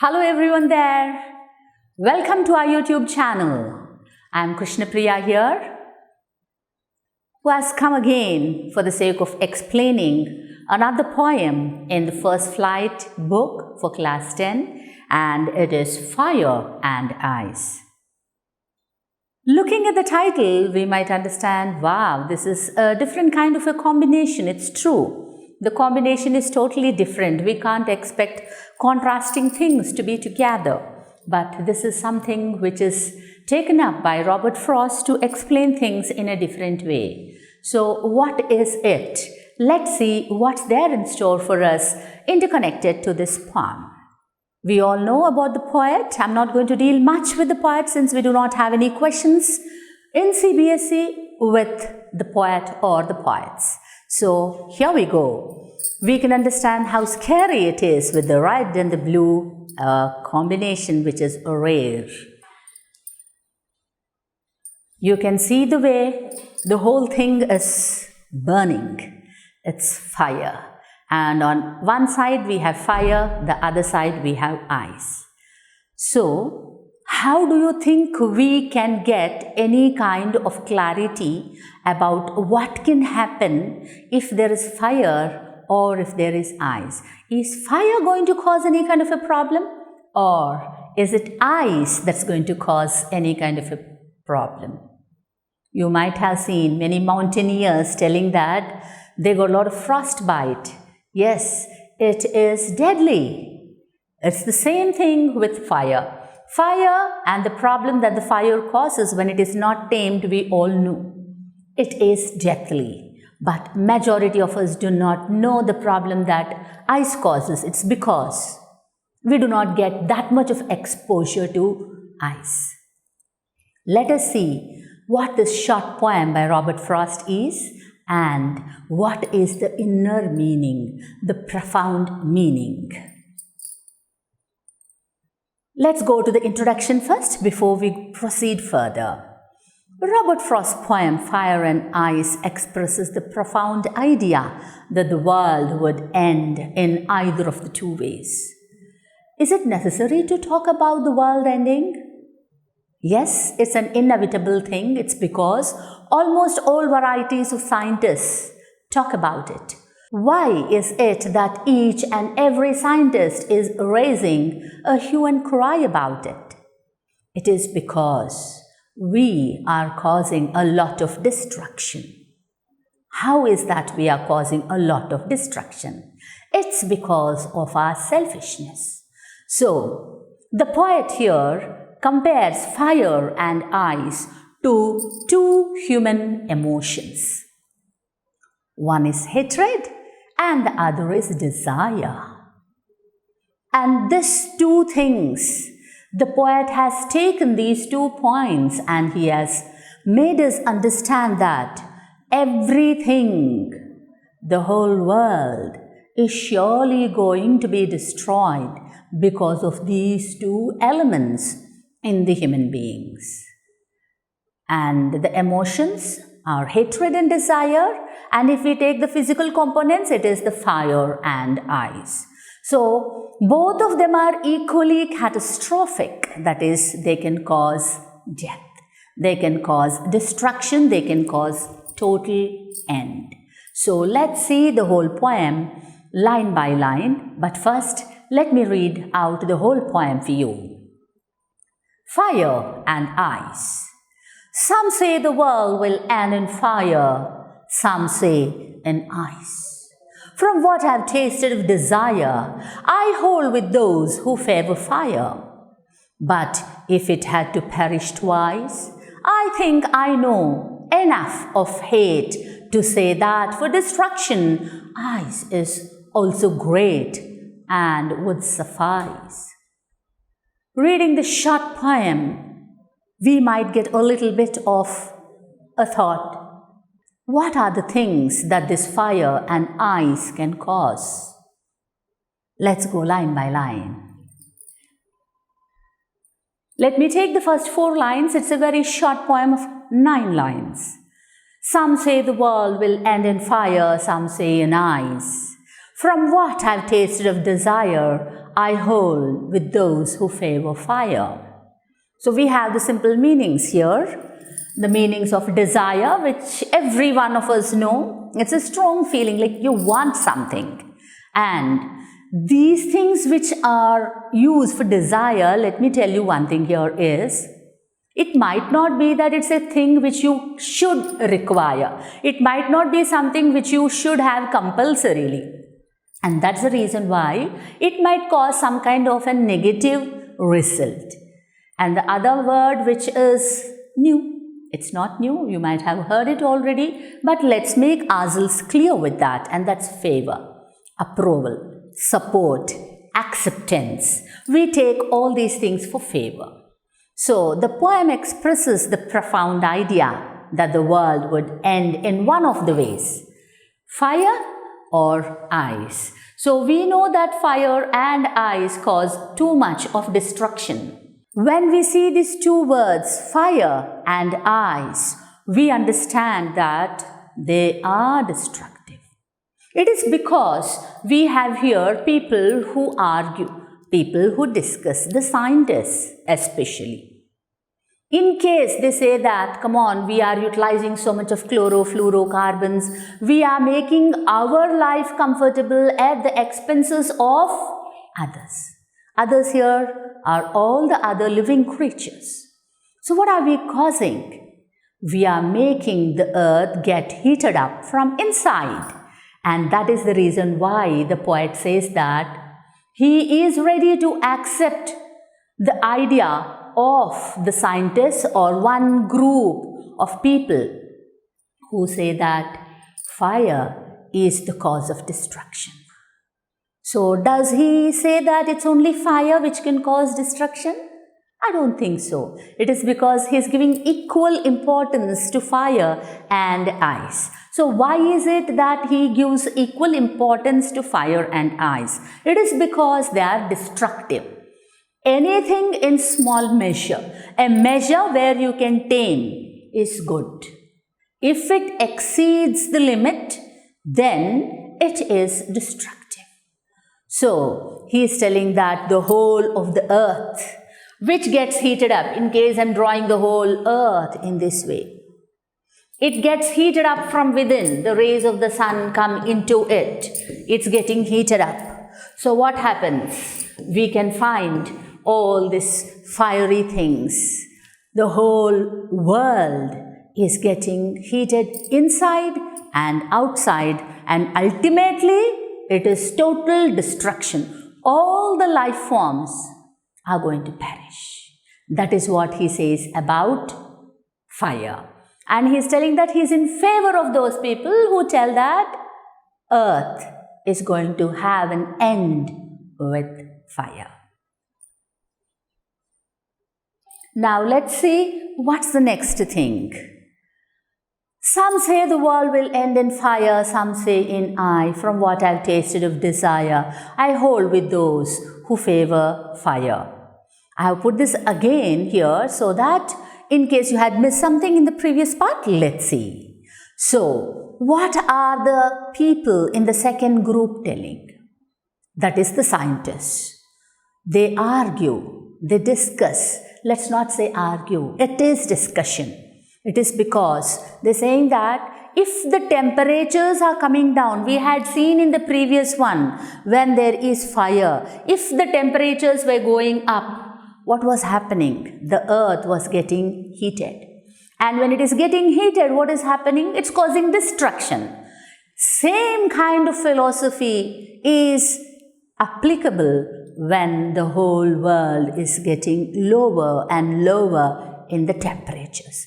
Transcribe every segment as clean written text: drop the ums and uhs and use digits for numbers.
Hello everyone there. Welcome to our YouTube channel. I am Krishna Priya here, who has come again for the sake of explaining another poem in the First Flight book for class 10, and it is Fire and Ice. Looking at the title, we might understand, wow, this is a different kind of a combination. It's true. The combination is totally different. We can't expect contrasting things to be together. But this is something which is taken up by Robert Frost to explain things in a different way. So what is it? Let's see what's there in store for us interconnected to this poem. We all know about the poet. I'm not going to deal much with the poet since we do not have any questions in CBSE with the poet or the poets. So here we go. We can understand how scary it is with the red and the blue combination, which is rare. You can see the way the whole thing is burning. It's fire. And on one side we have fire, the other side we have ice. So, how do you think we can get any kind of clarity about what can happen if there is fire or if there is ice? Is fire going to cause any kind of a problem, or is it ice that's going to cause any kind of a problem? You might have seen many mountaineers telling that they got a lot of frostbite. Yes, it is deadly. It's the same thing with fire. Fire and the problem that the fire causes when it is not tamed, we all know. It is deathly. But majority of us do not know the problem that ice causes. It's because we do not get that much of exposure to ice. Let us see what this short poem by Robert Frost is and what is the inner meaning, the profound meaning. Let's go to the introduction first before we proceed further. Robert Frost's poem Fire and Ice expresses the profound idea that the world would end in either of the two ways. Is it necessary to talk about the world ending? Yes, it's an inevitable thing. It's because almost all varieties of scientists talk about it. Why is it that each and every scientist is raising a hue and cry about it? It is because we are causing a lot of destruction. How is that we are causing a lot of destruction? It's because of our selfishness. So, the poet here compares fire and ice to two human emotions. One is hatred and the other is desire. And these two things, the poet has taken these 2 points and he has made us understand that everything, the whole world, is surely going to be destroyed because of these 2 elements in the human beings. And the emotions are hatred and desire, and if we take the physical components, it is the fire and ice. So, both of them are equally catastrophic. That is, they can cause death, they can cause destruction, they can cause total end. So, let's see the whole poem line by line, but first, let me read out the whole poem for you. Fire and ice. Some say the world will end in fire, some say in ice. From what I have tasted of desire, I hold with those who favor fire. But if it had to perish twice, I think I know enough of hate to say that for destruction, ice is also great and would suffice. Reading the short poem, we might get a little bit of a thought. What are the things that this fire and ice can cause? Let's go line by line. Let me take the first 4 lines. It's a very short poem of 9 lines. Some say the world will end in fire, some say in ice. From what I've tasted of desire, I hold with those who favor fire. So we have the simple meanings here. The meanings of desire, which every one of us know. It's a strong feeling like you want something. And these things which are used for desire, let me tell you one thing here is, it might not be that it's a thing which you should require. It might not be something which you should have compulsorily. And that's the reason why it might cause some kind of a negative result. And the other word which is new. It's not new, you might have heard it already, but let's make ourselves clear with that, and that's favor, approval, support, acceptance. We take all these things for favor. So the poem expresses the profound idea that the world would end in one of the ways, fire or ice. So we know that fire and ice cause too much of destruction. When we see these two words, fire and ice, we understand that they are destructive. It is because we have here people who argue, people who discuss, the scientists especially. In case they say that, come on, we are utilizing so much of chlorofluorocarbons, we are making our life comfortable at the expenses of others. Others here are all the other living creatures. So what are we causing? We are making the earth get heated up from inside. And that is the reason why the poet says that he is ready to accept the idea of the scientists or one group of people who say that fire is the cause of destruction. So does he say that it's only fire which can cause destruction? I don't think so. It is because he is giving equal importance to fire and ice. So why is it that he gives equal importance to fire and ice? It is because they are destructive. Anything in small measure, a measure where you can tame, is good. If it exceeds the limit, then it is destructive. So, he is telling that the whole of the earth, which gets heated up, in case I am drawing the whole earth in this way, it gets heated up from within. The rays of the sun come into it. It's getting heated up. So, what happens? We can find all these fiery things. The whole world is getting heated inside and outside, and ultimately, it is total destruction. All the life forms are going to perish. That is what he says about fire. And he is telling that he is in favor of those people who tell that earth is going to have an end with fire. Now let's see what's the next thing. Some say the world will end in fire, some say in I. From what I've tasted of desire, I hold with those who favor fire. I have put this again here so that in case you had missed something in the previous part, let's see. So, what are the people in the second group telling? That is the scientists. They argue, they discuss. Let's not say argue, it is discussion. It is because they're saying that if the temperatures are coming down, we had seen in the previous one, when there is fire, if the temperatures were going up, what was happening? The earth was getting heated. And when it is getting heated, what is happening? It's causing destruction. Same kind of philosophy is applicable when the whole world is getting lower and lower in the temperatures.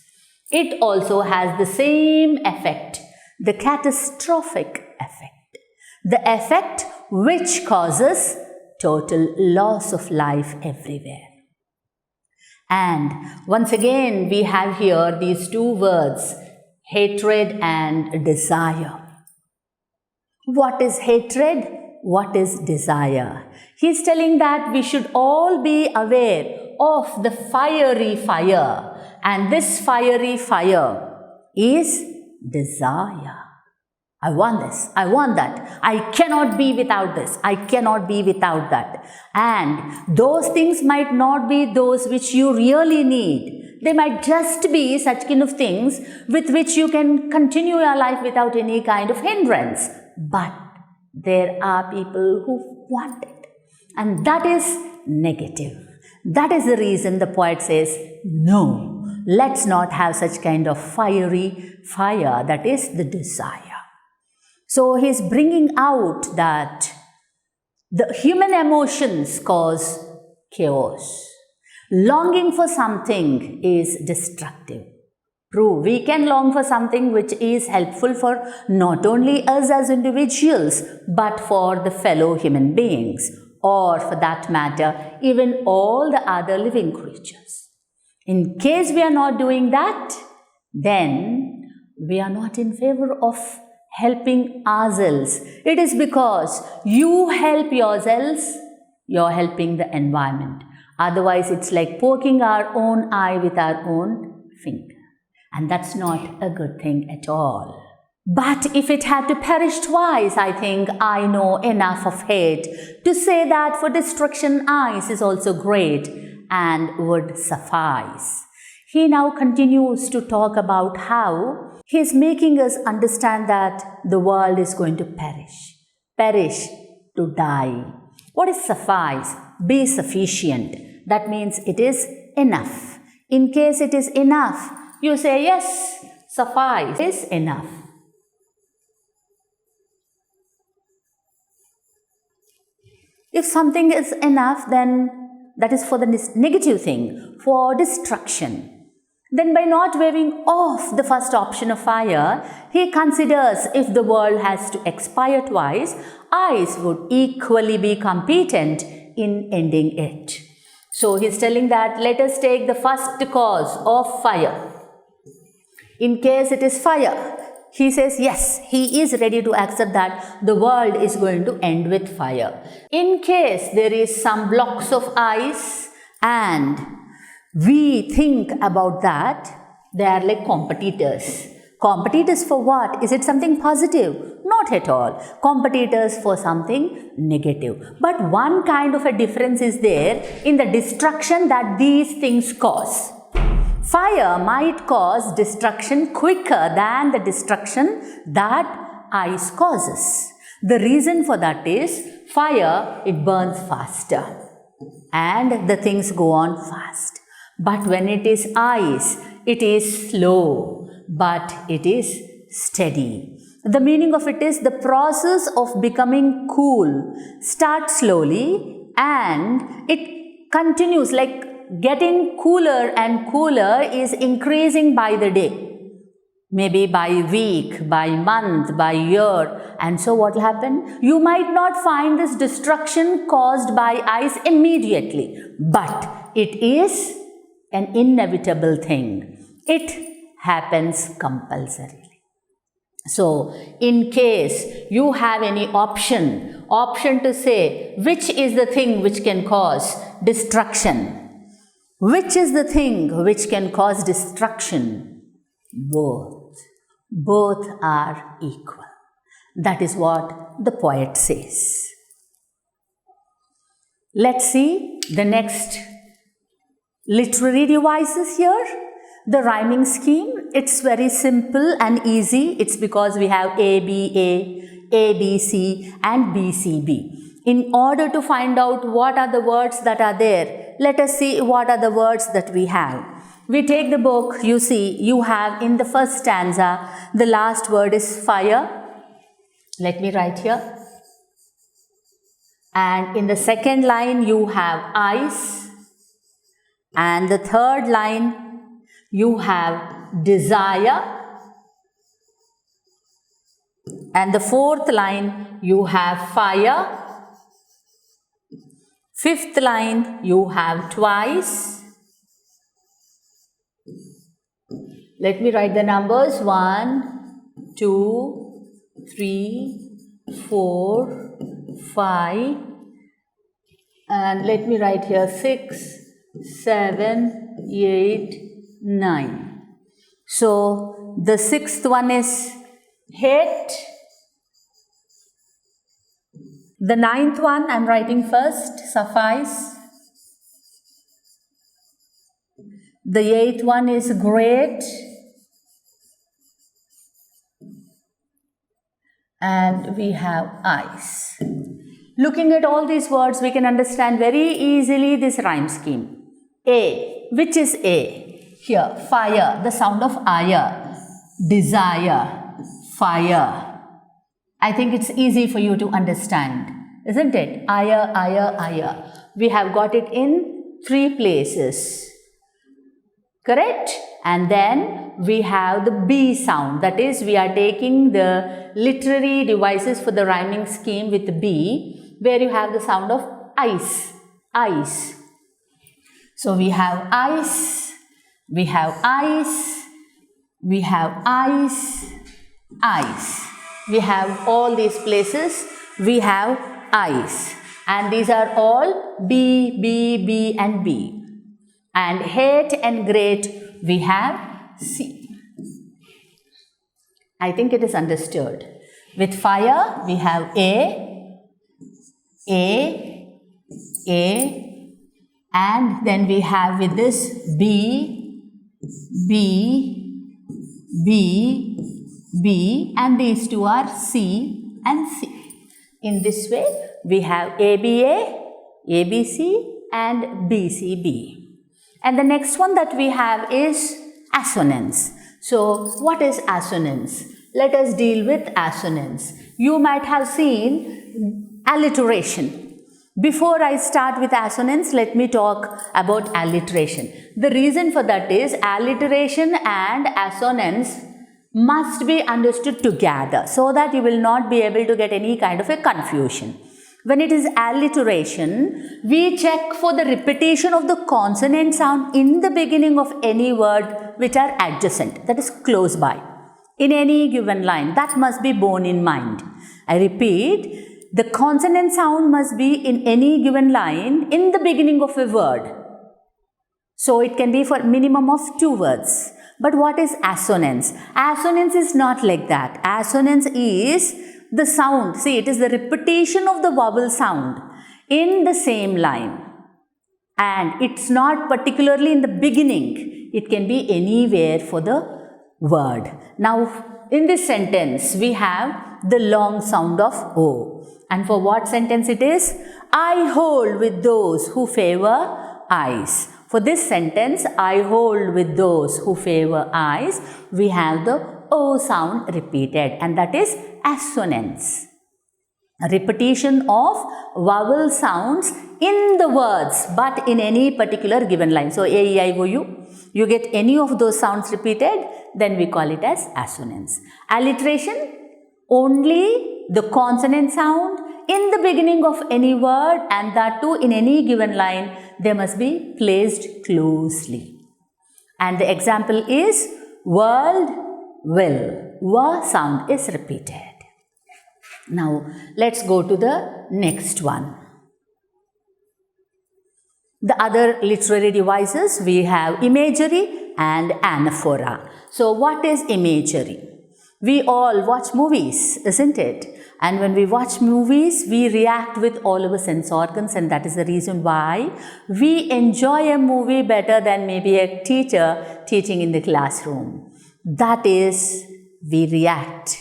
It also has the same effect, the catastrophic effect, the effect which causes total loss of life everywhere. And once again, we have here these two words, hatred and desire. What is hatred? What is desire? He is telling that we should all be aware of the fiery fire. And this fiery fire is desire. I want this, I want that, I cannot be without this, I cannot be without that. And those things might not be those which you really need. They might just be such kind of things with which you can continue your life without any kind of hindrance. But there are people who want it. And that is negative. That is the reason the poet says, no, let's not have such kind of fiery fire, that is the desire. So he is bringing out that the human emotions cause chaos. Longing for something is destructive. True, we can long for something which is helpful for not only us as individuals, but for the fellow human beings, or for that matter, even all the other living creatures. In case we are not doing that, then we are not in favor of helping ourselves. It is because you help yourselves, you're helping the environment. Otherwise, it's like poking our own eye with our own finger. And that's not a good thing at all. But if it had to perish twice, I think I know enough of hate to say that for destruction eyes is also great and would suffice. He now continues to talk about how he is making us understand that the world is going to perish. Perish, to die. What is suffice? Be sufficient. That means it is enough. In case it is enough, you say, yes, suffice is enough. If something is enough, then that is for the negative thing, for destruction. Then by not waving off the first option of fire, he considers if the world has to expire twice, ice would equally be competent in ending it. So he is telling that let us take the first cause of fire. In case it is fire, he says yes, he is ready to accept that the world is going to end with fire. In case there is some blocks of ice and we think about that, they are like competitors. Competitors for what? Is it something positive? Not at all. Competitors for something negative. But one kind of a difference is there in the destruction that these things cause. Fire might cause destruction quicker than the destruction that ice causes. The reason for that is fire, it burns faster and the things go on fast. But when it is ice, it is slow, but it is steady. The meaning of it is the process of becoming cool starts slowly and it continues, like getting cooler and cooler is increasing by the day. Maybe by week, by month, by year. And so what will happen? You might not find this destruction caused by ice immediately, but it is an inevitable thing. It happens compulsorily. So, in case you have any option to say which is the thing which can cause destruction, which is the thing which can cause destruction, both are equal. That is what the poet says. Let's see the next literary devices here. The rhyming scheme, it's very simple and easy. It's because we have ABA, ABC and BCB. In order to find out what are the words that are there, let us see what are the words that we have. We take the book, you see, you have in the first stanza, the last word is fire. Let me write here. And in the second line, you have ice. And the third line, you have desire. And the fourth line, you have fire. Fifth line, you have twice. Let me write the numbers. 1, 2, 3, 4, 5. And let me write here 6, 7, 8, 9. So the sixth one is hit, The 9th one I'm writing first, suffice. The 8th one is great. And we have ice. Looking at all these words, we can understand very easily this rhyme scheme. A, which is A? Here, fire, the sound of ire, desire, fire. I think it's easy for you to understand, isn't it? Ire, ire, ire. We have got it in 3 places. Correct? And then we have the B sound. That is, we are taking the literary devices for the rhyming scheme with the B, where you have the sound of ice. Ice. So we have ice, we have ice, we have ice, ice. We have all these places, we have ice. And these are all B, B, B and B. And hate and great, we have C. I think it is understood. With fire, we have A, and then we have with this B, B, B, B, and these two are C and C. In this way, we have ABA, ABC, and BCB. And the next one that we have is assonance. So, what is assonance? Let us deal with assonance. You might have seen alliteration. Before I start with assonance, let me talk about alliteration. The reason for that is alliteration and assonance must be understood together so that you will not be able to get any kind of a confusion. When it is alliteration, we check for the repetition of the consonant sound in the beginning of any word which are adjacent, that is close by, in any given line. That must be borne in mind. I repeat, the consonant sound must be in any given line in the beginning of a word. So it can be for minimum of 2 words. But what is assonance? Assonance is not like that. Assonance is the sound. See, it is the repetition of the vowel sound in the same line. And it's not particularly in the beginning. It can be anywhere for the word. Now, in this sentence, we have the long sound of O. And for what sentence it is? I hold with those who favor eyes. For this sentence, I hold with those who favor eyes, we have the O sound repeated, and that is assonance. A repetition of vowel sounds in the words, but in any particular given line. So, A, E, I, O, U. You get any of those sounds repeated, then we call it as assonance. Alliteration, only the consonant sound in the beginning of any word, and that too in any given line, they must be placed closely. And the example is world, will. W sound is repeated. Now, let's go to the next one. The other literary devices, we have imagery and anaphora. So, what is imagery? We all watch movies, isn't it? And when we watch movies, we react with all our sense organs, and that is the reason why we enjoy a movie better than maybe a teacher teaching in the classroom. That is, we react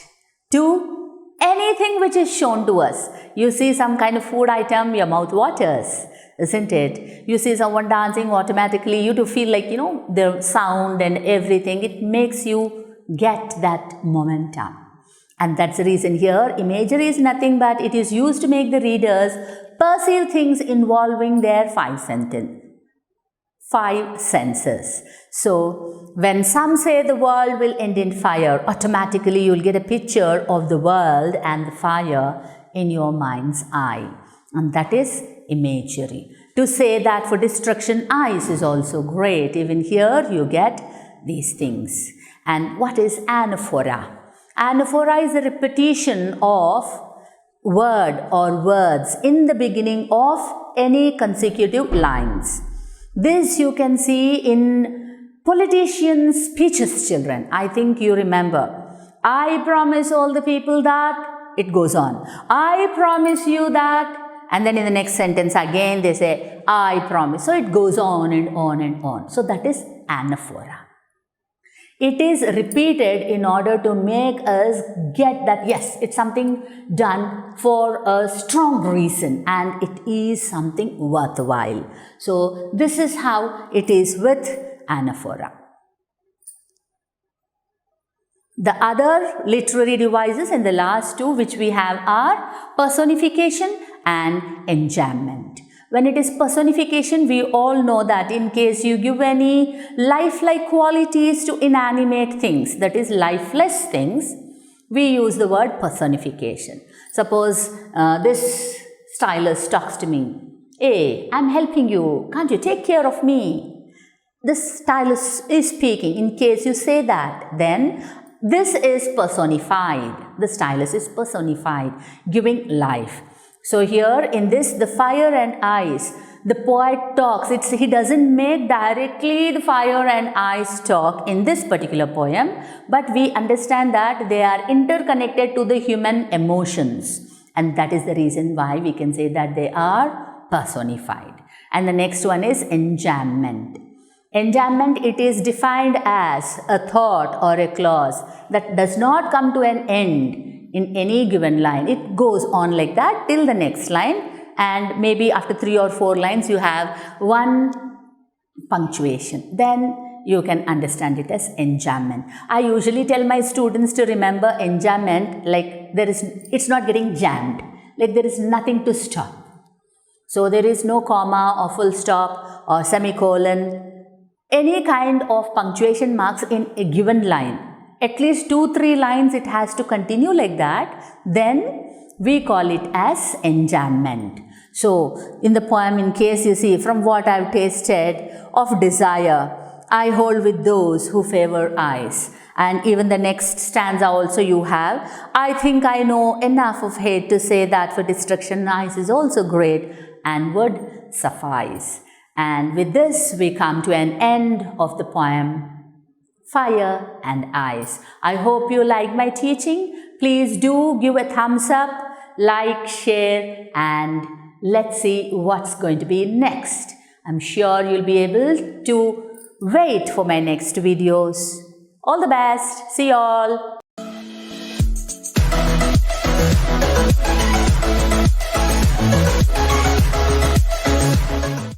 to anything which is shown to us. You see some kind of food item, your mouth waters, isn't it? You see someone dancing, automatically you do feel like, the sound and everything, it makes you get that momentum. And that's the reason here, imagery is nothing but it is used to make the readers perceive things involving their 5 senses. So, when some say the world will end in fire, automatically you will get a picture of the world and the fire in your mind's eye. And that is imagery. To say that for destruction, ice is also great. Even here you get these things. And what is anaphora? Anaphora is a repetition of word or words in the beginning of any consecutive lines. This you can see in politicians' speeches, children. I think you remember. I promise all the people that it goes on. I promise you that. And then in the next sentence again they say, I promise. So it goes on and on and on. So that is anaphora. It is repeated in order to make us get that, yes, it's something done for a strong reason and it is something worthwhile. So this is how it is with anaphora. The other literary devices and the last two which we have are personification and enjambment. When it is personification, we all know that in case you give any lifelike qualities to inanimate things, that is lifeless things, we use the word personification. Suppose this stylus talks to me. Hey, I'm helping you. Can't you take care of me? This stylus is speaking. In case you say that, then this is personified. The stylus is personified, giving life. So here in this, the fire and ice, the poet talks. He doesn't make directly the fire and ice talk in this particular poem, but we understand that they are interconnected to the human emotions. And that is the reason why we can say that they are personified. And the next one is enjambment. Enjambment, it is defined as a thought or a clause that does not come to an end in any given line. It goes on like that till the next line, and maybe after 3 or 4 lines you have one punctuation. Then you can understand it as enjambment. I usually tell my students to remember enjambment like it's not getting jammed, like there is nothing to stop. So there is no comma or full stop or semicolon, any kind of punctuation marks in a given line. At least 2-3 lines it has to continue like that. Then we call it as enjambment. So in the poem, in case you see, from what I have tasted of desire, I hold with those who favor eyes. And even the next stanza also you have, I think I know enough of hate to say that for destruction eyes is also great and would suffice. And with this we come to an end of the poem Fire and Ice. I hope you like my teaching. Please do give a thumbs up, like, share, and let's see what's going to be next. I'm sure you'll be able to wait for my next videos. All the best. See you all.